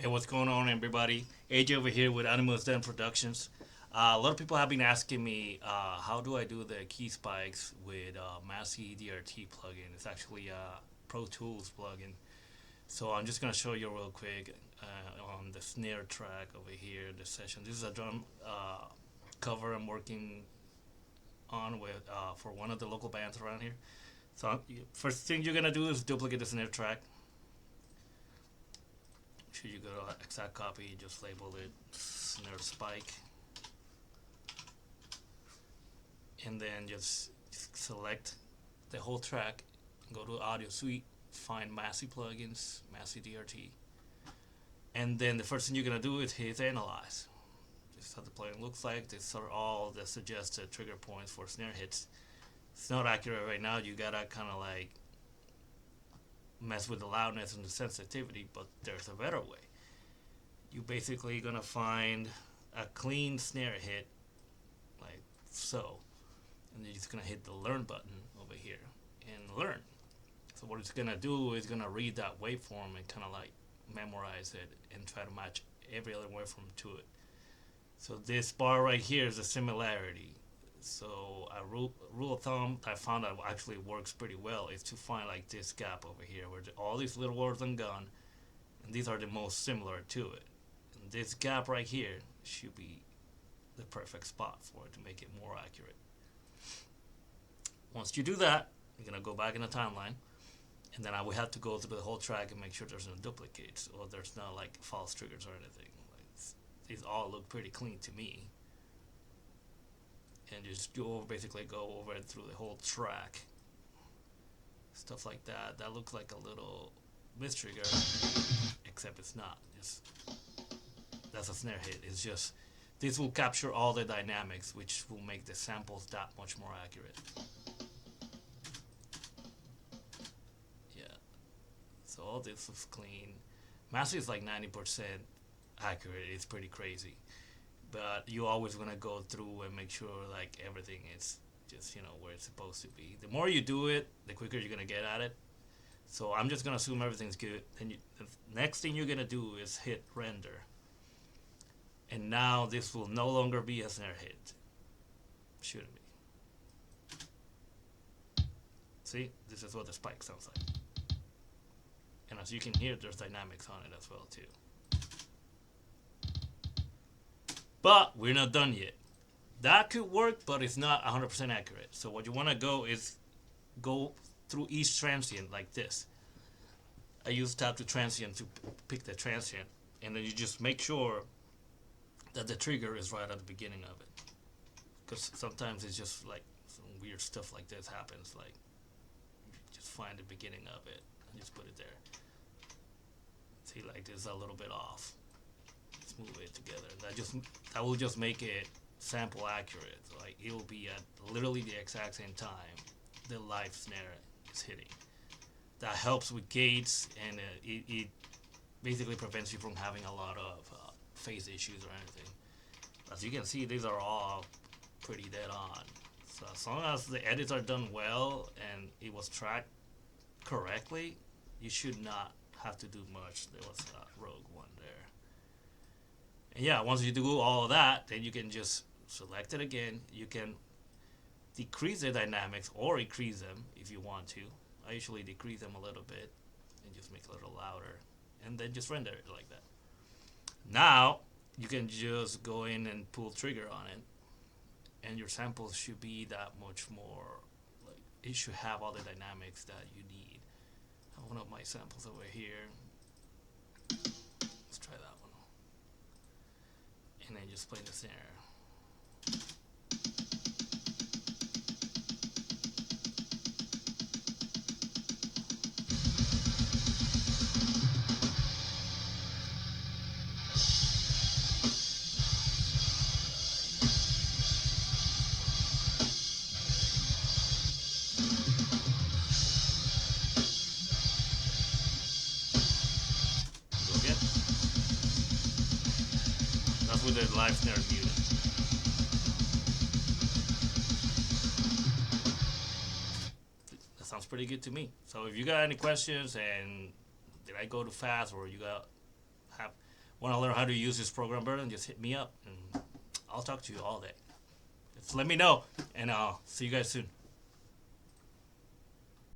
Hey, what's going on, everybody? AJ over here with Animals Den Productions. A lot of people have been asking me how do I do the key spikes with Massey DRT plugin. It's actually a Pro Tools plugin. So I'm just gonna show you real quick on the snare track over here in this session. This is a drum cover I'm working on with for one of the local bands around here. So first thing you're gonna do is duplicate the snare track. Sure you go to exact copy, just label it snare spike, and then just select the whole track, go to audio suite, find Massey plugins, Massey DRT, and then the first thing you're gonna do is hit analyze. This is how the plugin looks like. These are all the suggested trigger points for snare hits. It's not accurate right now. You gotta kind of like mess with the loudness and the sensitivity, but there's a better way. You basically gonna find a clean snare hit like so, and you're just gonna hit the learn button over here and learn. So what it's gonna do is gonna read that waveform and kind of like memorize it and try to match every other waveform to it. So this bar right here is a similarity. So a rule of thumb I found that actually works pretty well is to find like this gap over here where all these little words are gone, and these are the most similar to it. And this gap right here should be the perfect spot for it to make it more accurate. Once you do that, you're gonna go back in the timeline, and then I will have to go through the whole track and make sure there's no duplicates or there's no like false triggers or anything. Like, these all look pretty clean to me. And just basically go over it through the whole track. Stuff like that. That looks like a little miss trigger, except it's not. That's a snare hit. It's just this will capture all the dynamics, which will make the samples that much more accurate. Yeah. So all this is clean. Massey is like 90% accurate. It's pretty crazy. But you always want to go through and make sure like everything is just where it's supposed to be. The more you do it, the quicker you're gonna get at it. So I'm just gonna assume everything's good. Then the next thing you're gonna do is hit render, and now this will no longer be a snare hit. Shouldn't be. See, this is what the spike sounds like, and as you can hear, there's dynamics on it as well too. But we're not done yet. That could work, but it's not 100% accurate. So what you want to go is go through each transient like this. I use tab to transient to pick the transient, and then you just make sure that the trigger is right at the beginning of it. Because sometimes it's just like some weird stuff like this happens. Like you just find the beginning of it and just put it there. See, like this is a little bit off. Move it together. That will just make it sample accurate. Like it will be at literally the exact same time the live snare is hitting. That helps with gates, and it basically prevents you from having a lot of phase issues or anything. As you can see, these are all pretty dead on. So as long as the edits are done well and it was tracked correctly, you should not have to do much. There was a rogue one there. And yeah, once you do all of that, then you can just select it again. You can decrease the dynamics or increase them if you want to. I usually decrease them a little bit and just make it a little louder, and then just render it like that. Now you can just go in and pull trigger on it, and your samples should be that much more like it should have all the dynamics that you need. I have one of my samples over here. Let's try that one. And then just play the snare. Go again. That's with the live snare muted. That sounds pretty good to me. So if you got any questions and did I go too fast or you got have want to learn how to use this program better, then just hit me up and I'll talk to you all day. Just let me know, and I'll see you guys soon.